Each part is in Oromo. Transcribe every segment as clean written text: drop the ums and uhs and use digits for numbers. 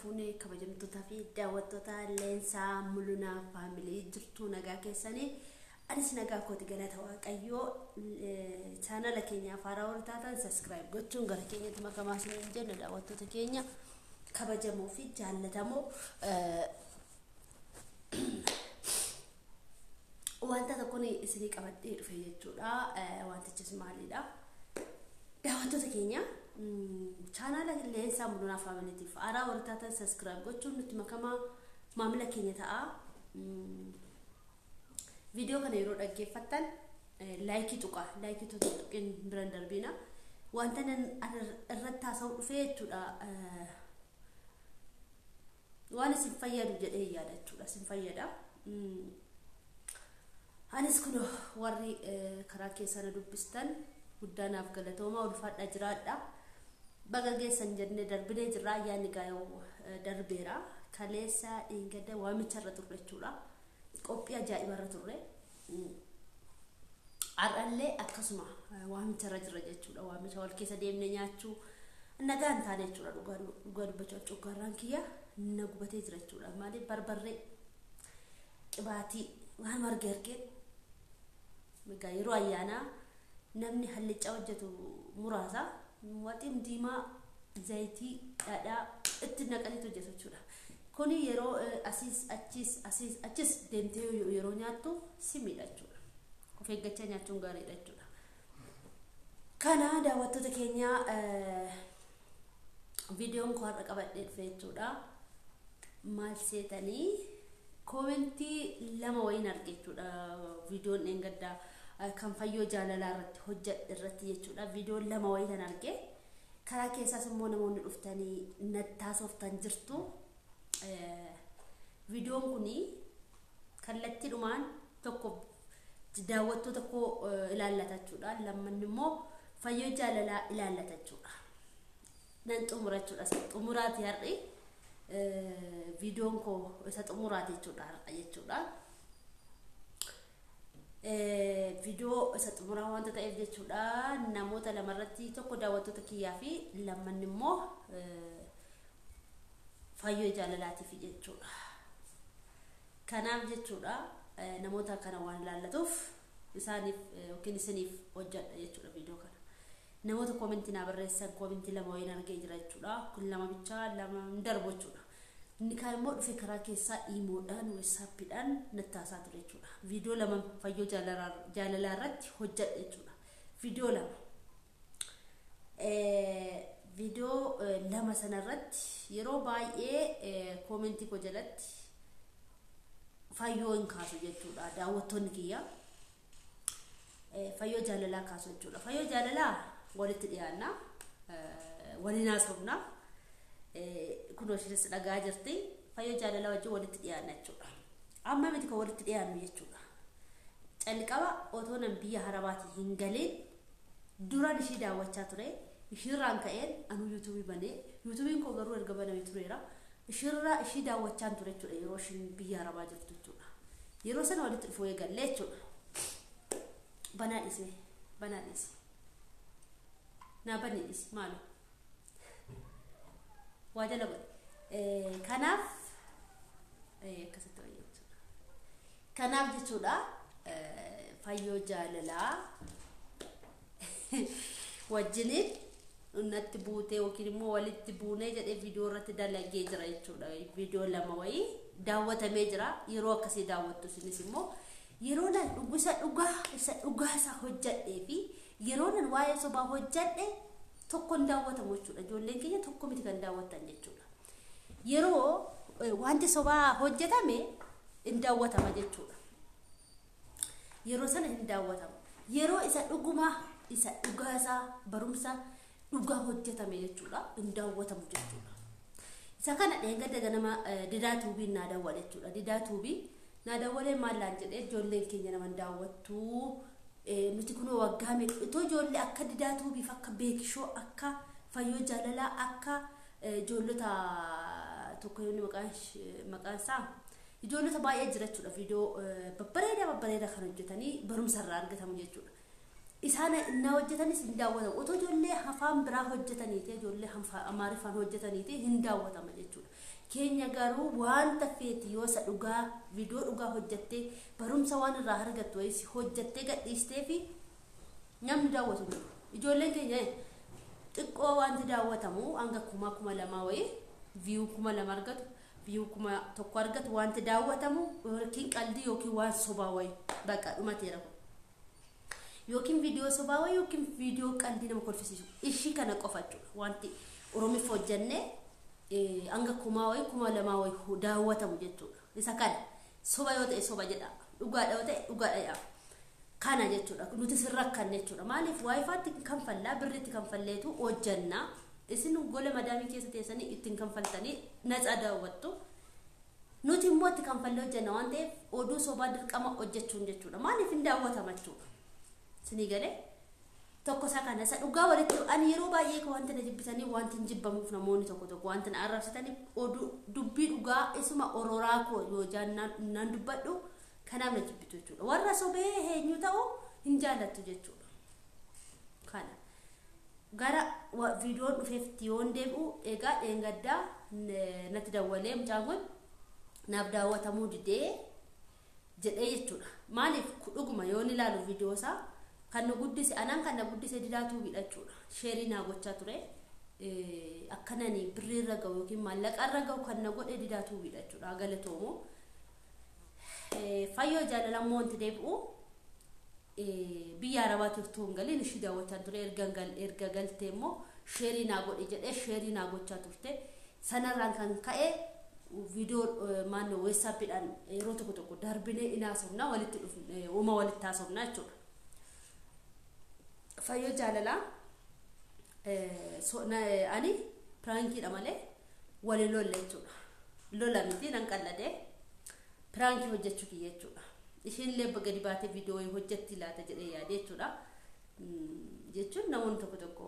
fuunee kabajamtootaa fi daawwattoota leensaa mul'unaa faamilii jirtu nagaa keessanii anis nagaa kooti galata waaqayyoo chaanala keenya afaaraa hortaatan subscribe gochuun gara keenyatti makamaa isin jenna daawwattoota keenya kabajamoo fi jaallatamoo wanta tokkoon isinii qabadhee dhufe jechuudha wantichis maalidha daawwattoota keenya channel leensaa mul'unaa faamiliitiif afaaraa hortaatan subscribe gochuun nutti makamaa maamila keenya ta'a video kana yeroo dhaggeeffattan like tuqin biran darbina wanta nan irratti haasa'u dhufe jechuudha waan isin fayyadu jedhee yaadachuudha isin fayyada anis kun warri karaa keessana dubbistan guddaanaaf galatooma ulfaadha jiraadha baga geessan jennee darbinee jirra ayyaanni gaayoo darbeera kaleessa ingada waamicha irra turre jechuudha qophii ajaa'iba irra turre arallee akkasuma waamicha irra jirra jechuudha waamicha wal keessa deemne nyaachuu nagaan taane jechuudha dhugaa dubbachuu cukkarraan kiyya na gubatee jira jechuudha maaliif barbarree qibaatii waan margeergee migaa yeroo ayyaanaa namni hallichaa hojjetu muraasa waxiin diimaa zayitii dhadhaa itti naqanitu hojjetu jechuudha kuni yeroo achis deemtee yeroo nyaattu simidha jechuudha of eeggachaa nyaachuun gaariidha jechuudha kana daawwattoota keenya videoon koo har'a qabadhee dhufe jechuudha maal seetanii komentii lama wayin arge jechuudha videoon engaddaa kan fayyoo jaalalaa irratti hojjedhe irratti jechuudha videoon lama wayin arge karaa keessaas immoo namoonni dhuftanii nattaasoftan jirtu videoon kuni kallattiidhumaan tokko daawwattoota tokko ilaallata jechuudha lammanni immoo fayyoo jaalalaa ilaallata jechuudha nan xumurachuudha xumuraati har'i videoon koo isa xumuraati jechuudha har'a jechuudha video isa xumuraa wanta ta'eef jechuudha namoota lamarratti tokko daawwattoota kiyyaa fi lammanni immoo fayyoo jaalalaatiif jechuudha kanaaf jechuudha namoota kana waan ilaallatuuf isaaniif yookiin isiniif hojjedha jechuudha video kana namoota komentii na barreessan komentii lama wayin argee jira jechuudha kun lama bicha lama darbo jechuudha inni kaan immoo dhufe karaa keessaa imoodhaan whatsappidhaan nattaasaa ture jechuudha video lama fayyoo jaalalaa irratti hojjedha jechuudha video lama sanarratti yeroo baay'ee komentii ko jalatti fayyoo hin kaasu jechuudha daawwattoonni kiyya fayyoo jaalalaa kaasu jechuudha fayyoo jaalalaa walitti dhiyaanna waliin haasofna kunoo shiris dhagaa jirti fayyoo jaalalaa wajjin walitti dhiyaanna jechuudha amma miti ko walitti dhiyaannu jechuudha calqaba otoo nan biyya harabaati hin galiin duraan ishii daawwachaa ture ishirraan ka'een anu yuutuubii banee yuutuubiin koo garuu erga banamee tureera ishii daawwachaan ture jechuudha yeroo ishiin biyya harabaa jirtu jechuudha yeroo sana walitti dhufuu eegalle jechuudha banaa dhiise naa banii dhiise maalu waa jala godhe kanaaf akkasitti wayya jechuudha kanaaf jechuudha fayyoo jaalalaa wajjiniin natti buutee yookiin immoo walitti buunee jedhee video irratti dalagee jira jechuudha video lama wayii daawwatamee jira yeroo akkasii daawwattu isinis immoo yeroo nan dhugaa hojjedhee fi yeroo nan waa'ee sobaa hojjedhe tokko hin daawwatamu jechuudha ijoolleen keenya tokko miti kan daawwatan jechuudha yeroo wanti sobaa hojjetame hin daawwatama jechuudha yeroo sana hin daawwatamu yeroo isa dhugaasaa barumsa dhugaa hojjetame jechuudha hin daawwatamu jechuudha isa kana dheengadda ganama didaa tuubii naa daawwale jechuudha didaa tuubii naa daawwalee maallaan jedhee ijoolleen keenya nama daawwattu nuti kunoo waggaa meeqa itoo ijoollee akka didaa tuubiif akka beekishoo akka fayyoo jaalalaa akka ijoollota tokko yoonni maqaan isaa ijoollota baay'ee jira jechuudha video babbareeda kan hojjetanii barumsa irraa argatamu jechuudha isaan na hojjetanis hin daawwatamu otoo ijoollee afaan biraa hojjetaniiti ijoollee amaariffaan hojjetaniiti hin daawwatama jechuudha. Keenya garuu wanta feeti yoo sa dhugaa viidiyoo dhugaa hojjettee barumsa waan irraa argattu wayii hojjettee gadhiistee fi namni daawwatu jiru. Ijoolleen keenya xiqqoo wanti daawwatamu hanga 2,000 wayii view 2,000 argatu view 1,000 argatu wanti daawwatamu yookiin qalbii yookiin waan sobaa wayii bakka dhumateera. Yookiin viidiyoo sobaa wayii yookiin viidiyoo qalbii nama kolfisiisu ishii kana qofachuudha. Wanti Oromoof hojjennee hanga 1,000 wayii 2,000 wayii daawwatamu jechuudha. Isa kana soba yoo ta'e soba jedha dhugaadha yoo ta'e dhugaadha kana jechuudha. Nuti sirra kan jechuudha. Maaliif waayifaatti kanfallaa birritti kanfalleetu hojjannaa isin gola madaamii keessa teessanii ittiin kanfaltanii naca daawwattu. Nuti immoo itti kanfallee hojjanna waan ta'eef oduu sobaa dirqama hojjechuun jechuudha. Maaliif hin daawwatama jechuudha. Sinii galee tokko isaa kana isa dhugaa walitti ani yeroo baay'ee ka wanti na jibbitanii wanti hin jibbamuuf namoonni tokko wanti na arrabsitanii oduu dubbii dhugaa isuma ororaa koo yoo jaannaan dubbadhu kanaaf na jibbitu jechuudha. Warra sobee eenyu ta'u hin jaallattu jechuudha. Kana gara viidiyoon dhufeefti yoon deebi'u egaa dheengaddaa natti dawwalee mucaan kun naaf daawwatamuu didee jedhee jechuudha. Maaliif dhuguma yoon ilaalu viidiyoo isaa kan nu guddise anaan kan na guddise didaatu hidhachuudha. Sheerii naa gochaa ture akkanani birriirra ga'u yookiin maallaqarra ga'u kan na godhe didaatu hidhachuudha. Galatoomoo fayyoo jaalalammoo wanti deebi'u biyya arabaatiif tuun galiin ishii daawwachaa ture erga galtee immoo sheerii naa godhe jedhee sheerii naa gochaa turte sanarraan kan ka'e viidiyoo maannoo weessaappiidhaan yeroo tokko darbinee inaasofnaa walitti dhufne uuma walitti haasofnaa jechuudha. Fayyoo jaalalaa ani piraankiidha malee waliin lolle jechuudha. Lola miti nan qalladee pirankii hojjechuu kiyya jechuudha. Isheen illee gadi baatee viidiyoo hojjetti laata jedhee yaade jechuudha. Jechuun namoonni tokko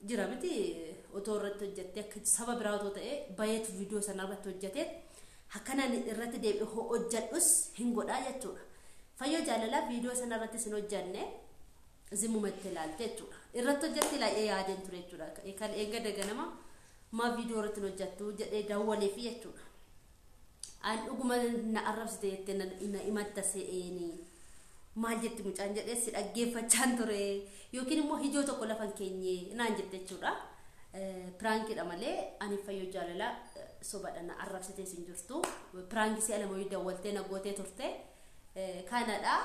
jira miti otoo irratti hojjettee akka saba biraa otoo ta'e bayeetu viidiyoo sana irratti hojjetee akkanaan irratti deebi'ee hojjedhus hin godhaa jechuudha. Fayyoo jaalalaa viidiyoo sana irratti sin hojjenne zimmumatti ilaalte jechuudha. Irratti hojjetti ilaalee yaadeen ture jechuudha. Kan eega daganama maa viidiyoo irratti hojjettu jedhee daawwalee fi jechuudha. An dhuguma na arrabsite jettee na imatta se'eenii maal jetti mucaan jedhee si dhaggeeffachaan ture yookiin immoo hijoo tokko lafan keenye naan jette jechuudha. Piraankiidha malee ani fayyoo jaalalaa sobadha na arrabsite sin jirtu. Piraankii si alamoo daawwaltee na gootee turte kanadha.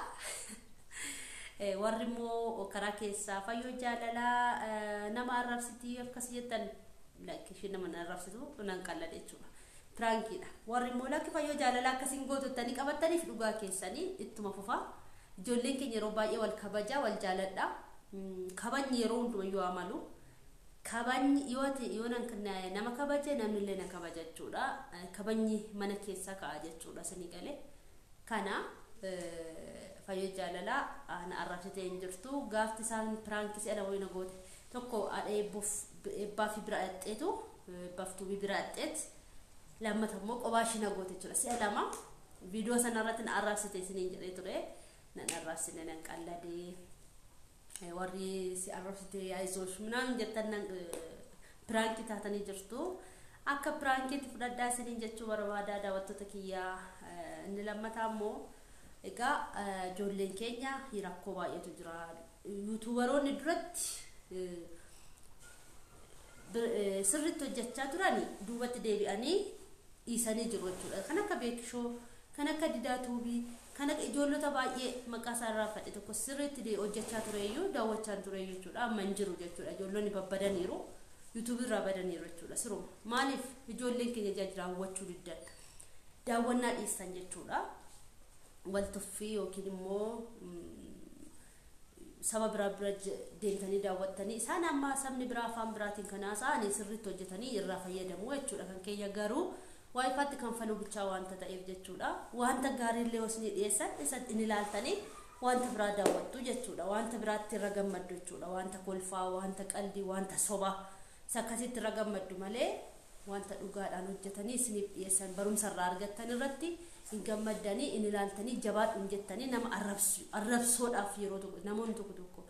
Warri immoo karaa keessaa fayyoo jaalalaa nama arrabsitii akkasii jettan lakkishee nama na arrabsitu nan qalladhe jechuudha. Piraankiidha. Warri immoo lakki fayyoo jaalalaa akkasiin gootottanii qabataniif dhugaa keessanii ittuma fufaa. Ijoolleen keenya yeroo baay'ee wal kabajaa wal jaaladha. Kabajni yeroo hundumayyuu amalu. Kabajni yoo nama kabaje namni illee na kabaja jechuudha. Kabajni mana keessaa ka'a jechuudha sanii galee. Kana fayyoo jaalalaa na arrabsitee hin jirtu. Gaafti isaan piraankii si ala wayina goote tokko eebbaa fi bira dhadheetu eebbaaftuu bira dhadheet lammata immoo qobaashii na goote jechuudha. Si'a lama viidiyoo sana irratti na arrabsitee isiniin jedhee ture. Nan arrabsine nan qalladee warri si arrabsitee yaa'isoosh minaan jettan nan piraankii taatanii jirtu. Akka piraankiitti fudhadhaa isiniin jechuu barbaadaa daawwattoota kiyyaa. Inni lammataa immoo egaa ijoolleen keenya rakkoo baay'eetu jira. Yuutuubaroonni duratti sirriitti hojjechaa turani duubatti deebi'anii dhiisanii jiru jechuudha. Kan akka beekishoo, kan akka didaatuubii, kan akka ijoollota baay'ee maqaa isaa irraa fadhe tokko sirriitti hojjechaa tureeyyuu daawwachaa tureeyyuu jechuudha. Amma hin jiru jechuudha. Ijoollonni babbadaniiru yuutuubii irraa badaniiru jechuudha. Siruma maaliif ijoolleen keenya daawwachuu diddan daawwannaa dhiistan jechuudha. Waltuffii yookiin immoo saba biraa bira deemtanii daawwattanii isaan amma sabni biraa afaan biraatiin kanaasaanii sirriitti hojjetanii irraa fayyadamu jechuudha. Kan keenya garuu waayifaatti kan faluu bichaa wanta ta'eef jechuudha. Wanta gaariillee osoo dhiyeessan isa inni ilaaltanii wanta biraa daawwattu jechuudha. Wanta biraatti irra gammaddu jechuudha. Wanta kolfaa, wanta qalbii, wanta sobaa isa akkasitti irra gammaddu malee wanta dhugaadhaan hojjetanii isiniif dhiyeessan barumsa irraa argattan irratti hin gammadanii in ilaaltanii jabaadhuun jettanii nama arrabsuudhaaf yeroo tokko namoonni tokko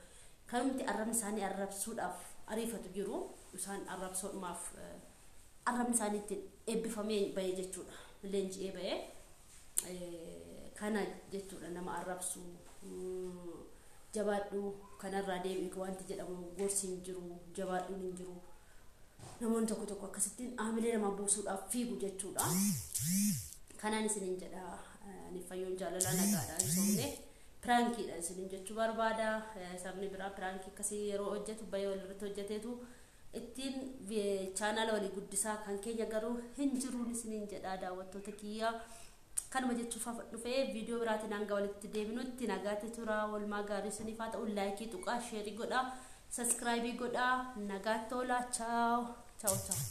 kamti arrabni isaanii arrabsuudhaaf ariifatu jiru isaan arrabsuudhaaf arrabni isaanii itti eebbifamee bahee jechuudha leenji'ee bahee kana jechuudha nama arrabsu jabaadhu kanarraa deebi'u wanti jedhamu gorsi hin jiru jabaadhuun hin jiru namoonni tokko akkasittiin aamilee nama buusuudhaaf fiigu jechuudha kanaan isinin jedha ani fayyoon jaalala nagaadha insomne prankiidha isinin jechuu barbaada sabni biraa prankii akkasii yeroo hojjetu bayee walirratti hojjeteetu ittiin chaanala walii guddisaa kan keenya garuu hin jiruun isinin jedha daawwattoota kiyyaa kanuma jechuuf dhufee viidiyoo biraatiin hanga walitti deebinutti nagaatti tura walmaa gaarii isiniif haa ta'u laayikii tuqaa sheerii godhaa subscribe godhaa nagaatti oolaa ciao ciao ciao